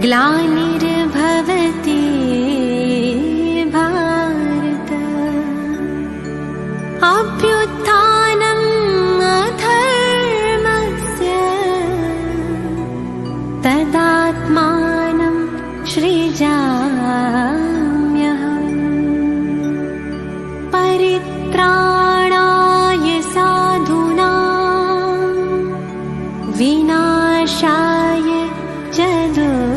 ग्लानिर्भवति भारत अभ्युत्थानम् अधर्मस्य तदात्मानं सृजाम्यहम् परित्राणाय साधूनां विनाशाय च दुष्कृताम्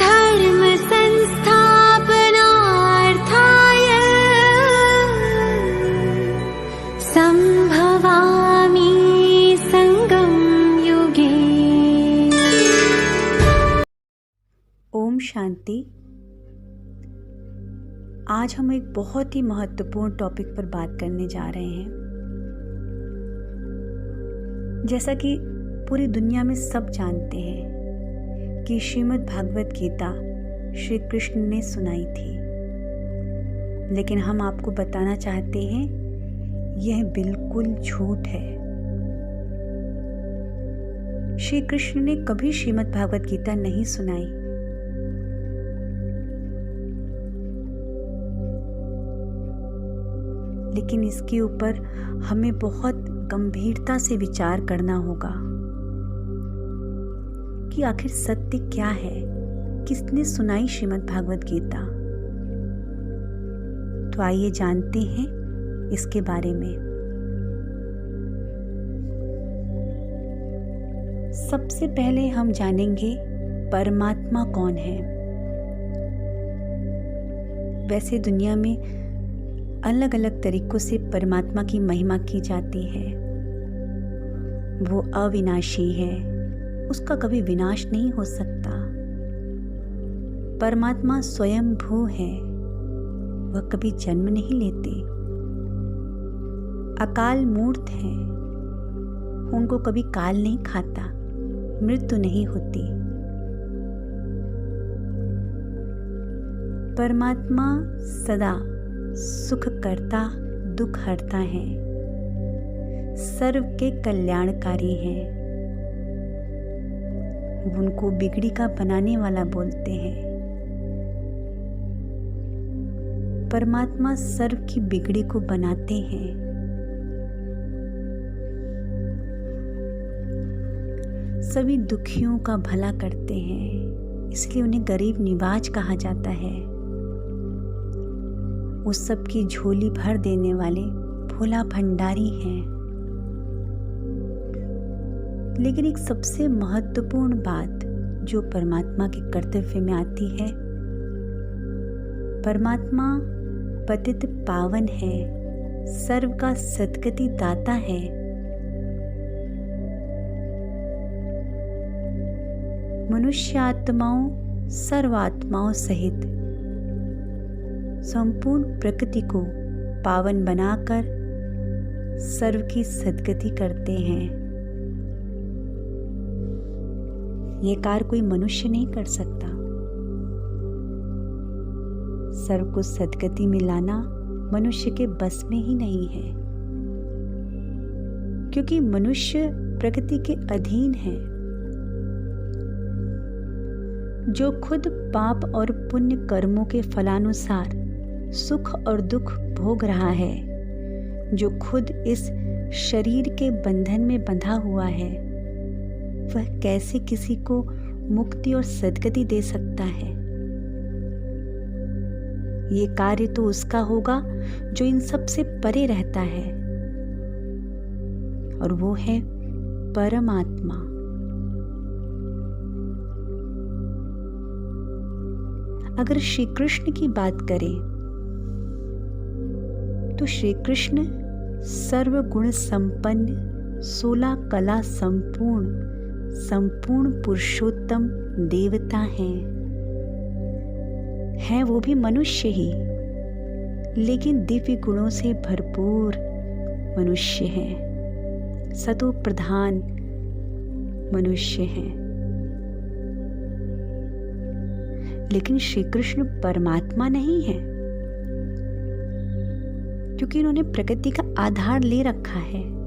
धर्म संस्थापनार्थाय संभवामि संगम युगे। ओम शांति। आज हम एक बहुत ही महत्वपूर्ण टॉपिक पर बात करने जा रहे हैं। जैसा कि पूरी दुनिया में सब जानते हैं कि श्रीमद् भागवत गीता श्री कृष्ण ने सुनाई थी, लेकिन हम आपको बताना चाहते हैं यह बिल्कुल झूठ है। श्री कृष्ण ने कभी श्रीमद् भागवत गीता नहीं सुनाई। लेकिन इसके ऊपर हमें बहुत गंभीरता से विचार करना होगा कि आखिर सत्य क्या है, किसने सुनाई श्रीमद् भागवत गीता। तो आइए जानते हैं इसके बारे में। सबसे पहले हम जानेंगे परमात्मा कौन है। वैसे दुनिया में अलग अलग तरीकों से परमात्मा की महिमा की जाती है। वो अविनाशी है, उसका कभी विनाश नहीं हो सकता। परमात्मा स्वयंभू है, वह कभी जन्म नहीं लेते। अकाल मूर्त है, उनको कभी काल नहीं खाता, मृत्यु नहीं होती। परमात्मा सदा सुख करता दुख हरता है, सर्व के कल्याणकारी हैं। उनको बिगड़ी का बनाने वाला बोलते हैं। परमात्मा सर्व की बिगड़ी को बनाते हैं। सभी दुखियों का भला करते हैं, इसलिए उन्हें गरीब निवाज कहा जाता है। उस सब की झोली भर देने वाले भोला भंडारी हैं। लेकिन एक सबसे महत्वपूर्ण बात जो परमात्मा के कर्तव्य में आती है, परमात्मा पतित पावन है, सर्व का सद्गति दाता है। मनुष्य आत्माओं सर्वात्माओं सहित संपूर्ण प्रकृति को पावन बनाकर सर्व की सद्गति करते हैं। ये कार्य कोई मनुष्य नहीं कर सकता। सर्व को सद्गति में लाना मनुष्य के बस में ही नहीं है, क्योंकि मनुष्य प्रकृति के अधीन है। जो खुद पाप और पुण्य कर्मों के फलानुसार सुख और दुख भोग रहा है, जो खुद इस शरीर के बंधन में बंधा हुआ है, वह कैसे किसी को मुक्ति और सद्गति दे सकता है। ये कार्य तो उसका होगा जो इन सब से परे रहता है, और वो है परमात्मा। अगर श्री कृष्ण की बात करें तो श्री कृष्ण सर्वगुण संपन्न 16 कला संपूर्ण पुरुषोत्तम देवता हैं वो भी मनुष्य ही, लेकिन दिव्य गुणों से भरपूर मनुष्य हैं, सतो प्रधान मनुष्य हैं। लेकिन श्री कृष्ण परमात्मा नहीं है, क्योंकि इन्होंने प्रकृति का आधार ले रखा है।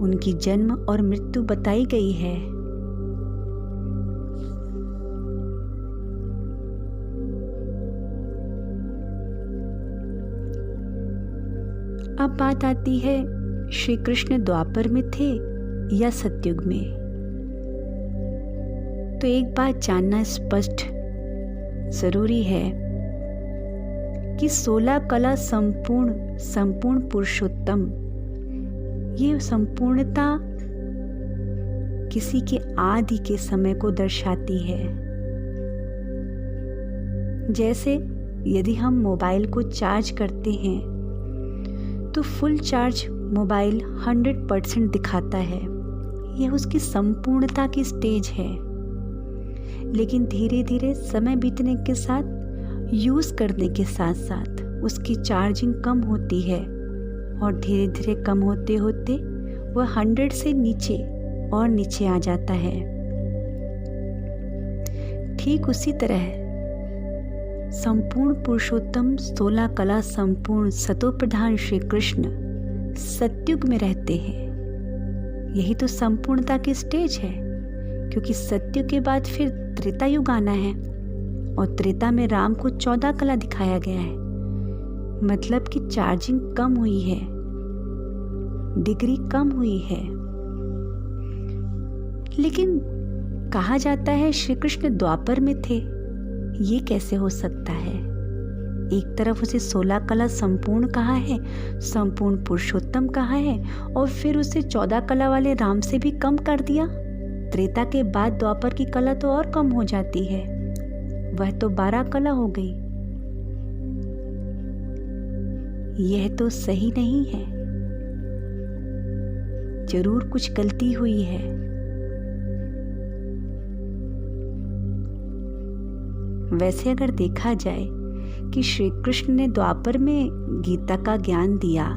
उनकी जन्म और मृत्यु बताई गई है। अब बात आती है श्री कृष्ण द्वापर में थे या सतयुग में। तो एक बात जानना स्पष्ट जरूरी है कि 16 कला संपूर्ण पुरुषोत्तम, ये संपूर्णता किसी के आदि के समय को दर्शाती है। जैसे यदि हम मोबाइल को चार्ज करते हैं तो फुल चार्ज मोबाइल 100% दिखाता है, यह उसकी संपूर्णता की स्टेज है। लेकिन धीरे धीरे समय बीतने के साथ, यूज़ करने के साथ साथ उसकी चार्जिंग कम होती है और धीरे धीरे कम होते होते वह 100 से नीचे और नीचे आ जाता है। ठीक उसी तरह संपूर्ण पुरुषोत्तम 16 कला संपूर्ण सतोप्रधान श्री कृष्ण सतयुग में रहते हैं। यही तो संपूर्णता की स्टेज है, क्योंकि सतयुग के बाद फिर त्रेता युग आना है और त्रेता में राम को 14 कला दिखाया गया है। मतलब कि चार्जिंग कम हुई है, डिग्री कम हुई है। लेकिन कहा जाता है श्री कृष्ण द्वापर में थे, ये कैसे हो सकता है? एक तरफ उसे 16 कला संपूर्ण कहा है, संपूर्ण पुरुषोत्तम कहा है, और फिर उसे 14 कला वाले राम से भी कम कर दिया। त्रेता के बाद द्वापर की कला तो और कम हो जाती है, वह तो 12 कला हो गई। यह तो सही नहीं है, जरूर कुछ गलती हुई है। वैसे अगर देखा जाए कि श्री कृष्ण ने द्वापर में गीता का ज्ञान दिया,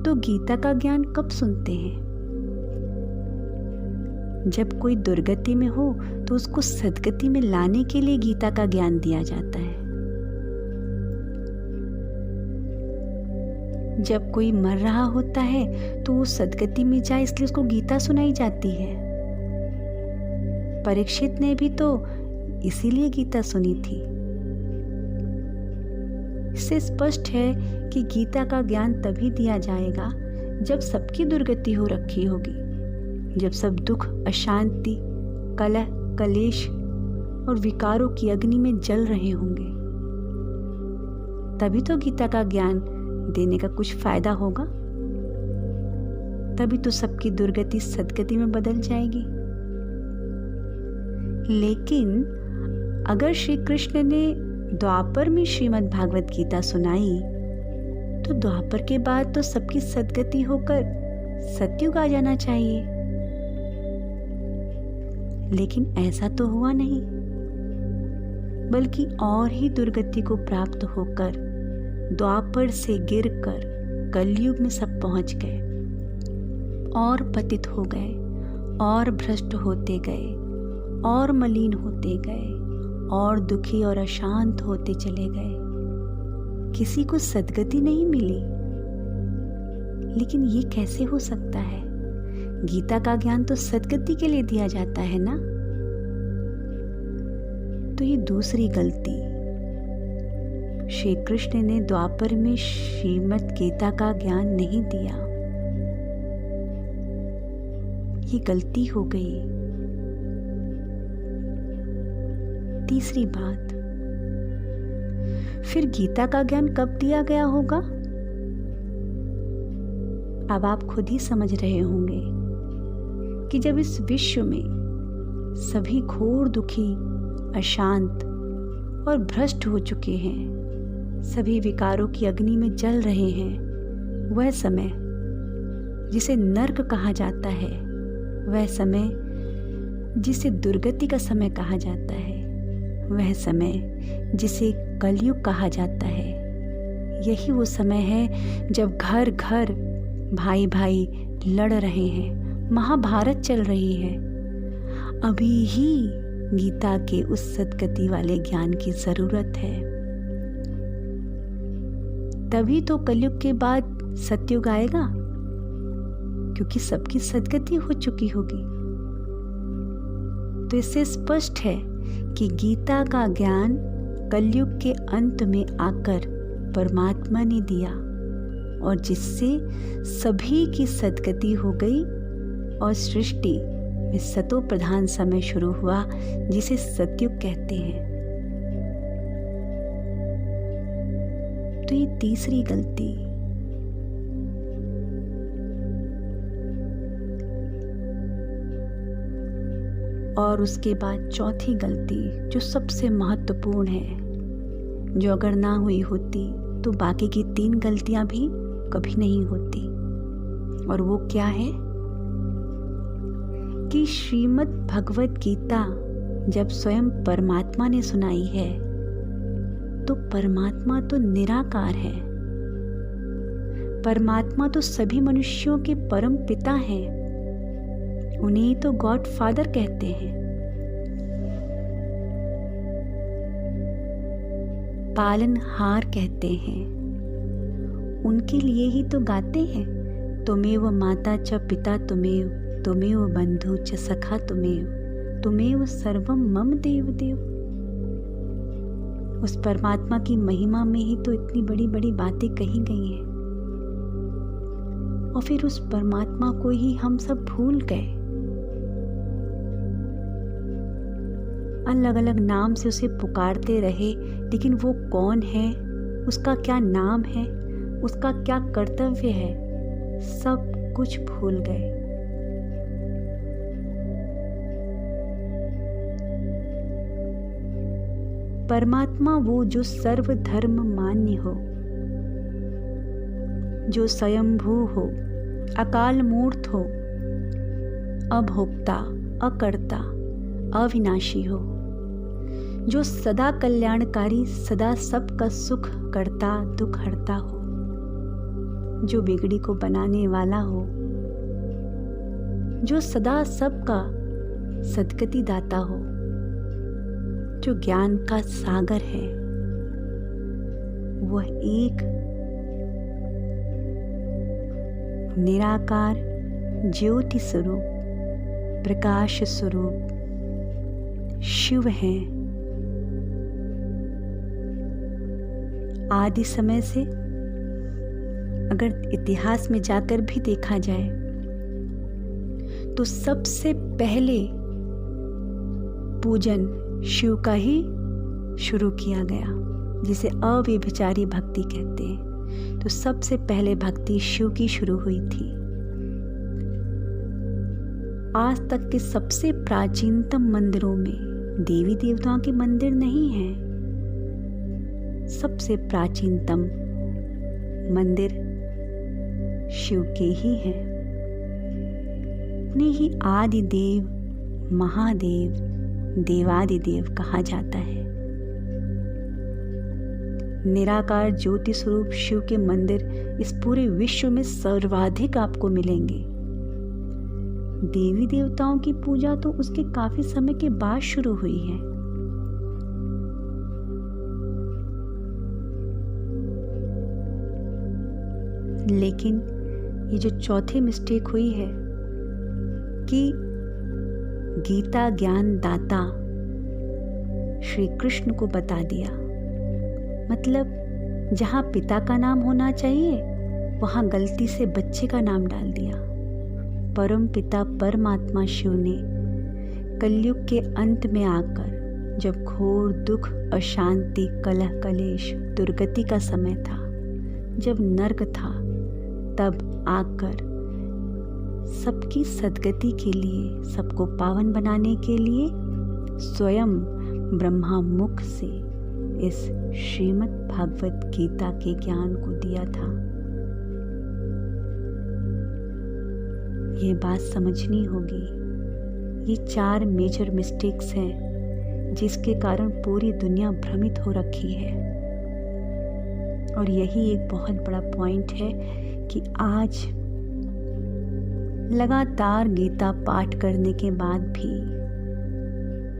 तो गीता का ज्ञान कब सुनते हैं? जब कोई दुर्गति में हो तो उसको सद्गति में लाने के लिए गीता का ज्ञान दिया जाता है। जब कोई मर रहा होता है तो वो सद्गति में जाए, इसलिए उसको गीता सुनाई जाती है। परीक्षित ने भी तो इसीलिए गीता सुनी थी। इससे स्पष्ट है कि गीता का ज्ञान तभी दिया जाएगा जब सबकी दुर्गति हो रखी होगी, जब सब दुख, अशांति, कलह, कलेश और विकारों की अग्नि में जल रहे होंगे। तभी तो गीता का ज्ञान देने का कुछ फायदा होगा, तभी तो सबकी दुर्गति सद्गति में बदल जाएगी। लेकिन अगर श्री कृष्ण ने द्वापर में श्रीमद् भागवत गीता सुनाई, तो द्वापर के बाद तो सबकी सद्गति होकर सतयुग आ जाना चाहिए। लेकिन ऐसा तो हुआ नहीं, बल्कि और ही दुर्गति को प्राप्त होकर द्वापर से गिरकर कलयुग में सब पहुंच गए और पतित हो गए और भ्रष्ट होते गए और मलिन होते गए और दुखी और अशांत होते चले गए। किसी को सद्गति नहीं मिली। लेकिन ये कैसे हो सकता है? गीता का ज्ञान तो सद्गति के लिए दिया जाता है ना। तो ये दूसरी गलती, श्री कृष्ण ने द्वापर में श्रीमद् गीता का ज्ञान नहीं दिया, ये गलती हो गई। तीसरी बात, फिर गीता का ज्ञान कब दिया गया होगा? अब आप खुद ही समझ रहे होंगे कि जब इस विश्व में सभी घोर दुखी, अशांत और भ्रष्ट हो चुके हैं, सभी विकारों की अग्नि में जल रहे हैं, वह समय जिसे नर्क कहा जाता है, वह समय जिसे दुर्गति का समय कहा जाता है, वह समय जिसे कलयुग कहा जाता है, यही वो समय है जब घर घर भाई भाई लड़ रहे हैं, महाभारत चल रही है। अभी ही गीता के उस सद्गति वाले ज्ञान की जरूरत है। तभी तो कलयुग के बाद सतयुग आएगा, क्योंकि सबकी सद्गति हो चुकी होगी। तो इससे स्पष्ट है कि गीता का ज्ञान कलयुग के अंत में आकर परमात्मा ने दिया और जिससे सभी की सद्गति हो गई और सृष्टि में सतो प्रधान समय शुरू हुआ, जिसे सतयुग कहते हैं। तो ये तीसरी गलती। और उसके बाद चौथी गलती जो सबसे महत्वपूर्ण है, जो अगर ना हुई होती तो बाकी की 3 गलतियां भी कभी नहीं होती। और वो क्या है कि श्रीमद् भगवत गीता जब स्वयं परमात्मा ने सुनाई है तो परमात्मा तो निराकार है। परमात्मा तो सभी मनुष्यों के परम पिता हैं। उन्हें तो गॉड फादर कहते हैं। पालनहार कहते हैं। उनके लिए ही तो गाते हैं, तुमेव माता च पिता तुमेव, तुमेव बंधु च सखा तुमेव, तुमेव सर्वम मम देव देव। उस परमात्मा की महिमा में ही तो इतनी बड़ी बड़ी बातें कही गई हैं। और फिर उस परमात्मा को ही हम सब भूल गए। अलग अलग नाम से उसे पुकारते रहे, लेकिन वो कौन है, उसका क्या नाम है, उसका क्या कर्तव्य है, सब कुछ भूल गए। परमात्मा वो जो सर्वधर्म मान्य हो, जो स्वयंभू हो, अकाल मूर्त हो, अभोक्ता, अकर्ता, अविनाशी हो, जो सदा कल्याणकारी, सदा सबका सुख करता, दुख हरता हो, जो बिगड़ी को बनाने वाला हो, जो सदा सबका सद्गति दाता हो, जो ज्ञान का सागर है, वह एक निराकार ज्योति स्वरूप, प्रकाश स्वरूप शिव हैं। आदि समय से अगर इतिहास में जाकर भी देखा जाए तो सबसे पहले पूजन शिव का ही शुरू किया गया, जिसे अव्यभिचारी भक्ति कहते हैं। तो सबसे पहले भक्ति शिव की शुरू हुई थी। आज तक के सबसे प्राचीनतम मंदिरों में देवी देवताओं के मंदिर नहीं हैं। सबसे प्राचीनतम मंदिर शिव के ही हैं। उन्हें ही आदि देव, महादेव, देवादिदेव कहा जाता है। निराकार ज्योति स्वरूप शिव के मंदिर इस पूरे विश्व में सर्वाधिक आपको मिलेंगे। देवी देवताओं की पूजा तो उसके काफी समय के बाद शुरू हुई है। लेकिन ये जो चौथी मिस्टेक हुई है कि गीता ज्ञान दाता श्री कृष्ण को बता दिया, मतलब जहाँ पिता का नाम होना चाहिए वहाँ गलती से बच्चे का नाम डाल दिया। परम पिता परमात्मा शिव ने कलयुग के अंत में आकर, जब घोर दुख, अशांति, कलह, कलेश, दुर्गति का समय था, जब नर्क था, तब आकर सबकी सद्गति के लिए, सबको पावन बनाने के लिए स्वयं ब्रह्मा मुख से इस श्रीमद् भागवत गीता के ज्ञान को दिया था। ये बात समझनी होगी। ये 4 मेजर मिस्टेक्स हैं जिसके कारण पूरी दुनिया भ्रमित हो रखी है। और यही एक बहुत बड़ा पॉइंट है कि आज लगातार गीता पाठ करने के बाद भी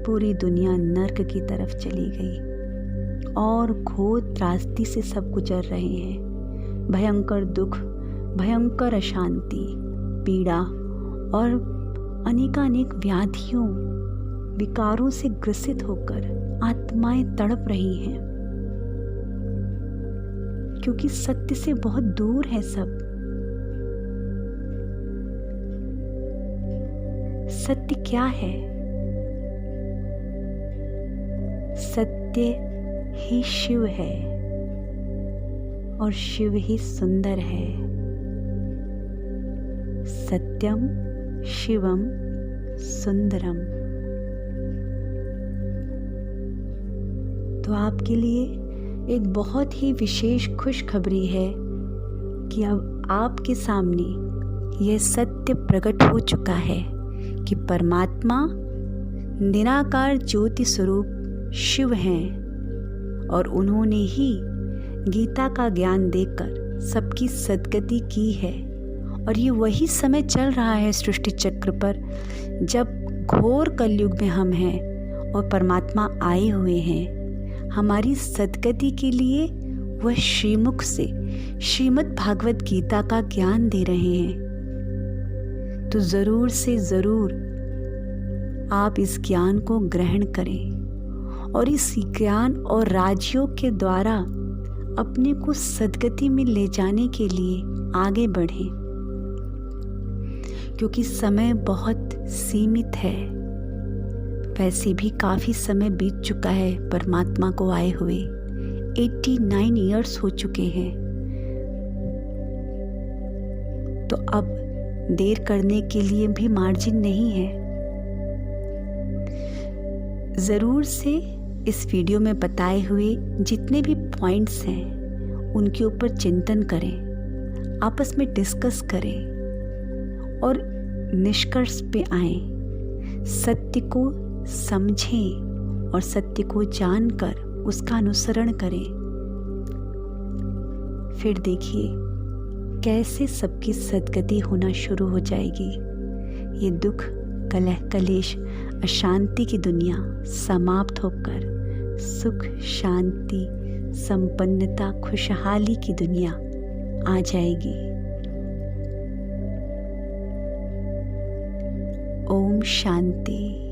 पूरी दुनिया नर्क की तरफ चली गई और घोर त्रासदी से सब गुजर रहे हैं। भयंकर दुख, भयंकर अशांति, पीड़ा और अनेकानेक व्याधियों विकारों से ग्रसित होकर आत्माएं तड़प रही हैं, क्योंकि सत्य से बहुत दूर है सब। सत्य क्या है? सत्य ही शिव है और शिव ही सुंदर है। सत्यम शिवम सुंदरम। तो आपके लिए एक बहुत ही विशेष खुशखबरी है कि अब आपके सामने यह सत्य प्रकट हो चुका है कि परमात्मा निराकार ज्योति स्वरूप शिव हैं और उन्होंने ही गीता का ज्ञान देकर सबकी सद्गति की है। और ये वही समय चल रहा है सृष्टि चक्र पर जब घोर कलयुग में हम हैं और परमात्मा आए हुए हैं हमारी सद्गति के लिए। वह श्रीमुख से श्रीमद् भागवत गीता का ज्ञान दे रहे हैं। तो ज़रूर से ज़रूर आप इस ज्ञान को ग्रहण करें और इस ज्ञान और राजयोग के द्वारा अपने को सद्गति में ले जाने के लिए आगे बढ़ें, क्योंकि समय बहुत सीमित है। वैसे भी काफ़ी समय बीत चुका है परमात्मा को आए हुए, 89 ईयर्स हो चुके हैं। तो अब देर करने के लिए भी मार्जिन नहीं है। ज़रूर से इस वीडियो में बताए हुए जितने भी पॉइंट्स हैं उनके ऊपर चिंतन करें, आपस में डिस्कस करें और निष्कर्ष पे आएं। सत्य को समझें और सत्य को जानकर उसका अनुसरण करें। फिर देखिए कैसे सबकी सद्गति होना शुरू हो जाएगी। ये दुख, कलह, कलेश, अशांति की दुनिया समाप्त होकर सुख, शांति, संपन्नता, खुशहाली की दुनिया आ जाएगी। ओम शांति।